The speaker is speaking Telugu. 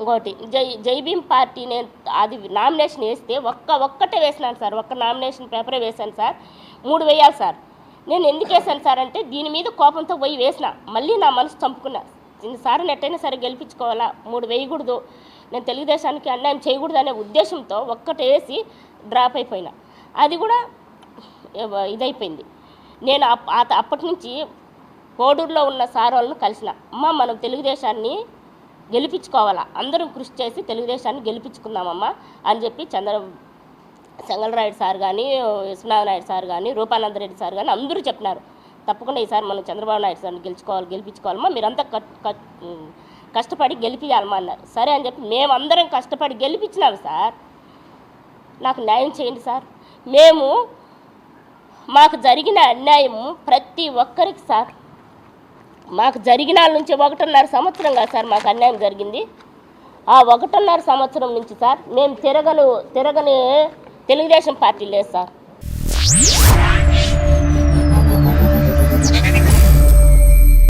ఇంకోటి జై భీమ్ పార్టీ నేను అది నామినేషన్ వేస్తే ఒక్కటే వేసినాను సార్, ఒక్క నామినేషన్ పేపరే వేశాను సార్. 3 వేయాలి సార్. నేను ఎందుకు వేసాను సార్ అంటే దీని మీద కోపంతో పోయి వేసిన, మళ్ళీ నా మనసు చంపుకున్నా. సార్ ఎట్టయినా సరే గెలిపించుకోవాలా, 3 వేయకూడదు, నేను తెలుగుదేశానికి అన్యాయం చేయకూడదు అనే ఉద్దేశంతో ఒక్కటి వేసి డ్రాప్ అయిపోయినా. అది కూడా ఇదైపోయింది. నేను అప్పటి నుంచి కోడూరులో ఉన్న సార్ వాళ్ళను కలిసిన, అమ్మ మనం తెలుగుదేశాన్ని గెలిపించుకోవాలా, అందరం కృషి చేసి తెలుగుదేశాన్ని గెలిపించుకుందామమ్మా అని చెప్పి చెంగలరాయుడు సార్ కానీ, విశ్వనాథ నాయుడు సార్ కానీ, రూపానందరెడ్డి సార్ కానీ అందరూ చెప్పినారు, తప్పకుండా ఈసారి మనం చంద్రబాబు నాయుడు సార్ని గెలిపించుకోవాలమ్మా, మీరంతా కష్టపడి గెలిపించాలమ్మా అన్నారు. సరే అని చెప్పి మేమందరం కష్టపడి గెలిపించినాము సార్. నాకు న్యాయం చేయండి సార్. మాకు జరిగిన అన్యాయము ప్రతి ఒక్కరికి సార్, మాకు జరిగిన నుంచి 1.5 సంవత్సరం కాదు సార్ మాకు అన్యాయం జరిగింది. ఆ 1.5 సంవత్సరం నుంచి సార్ మేము తిరగని తెలుగుదేశం పార్టీ లేదు సార్.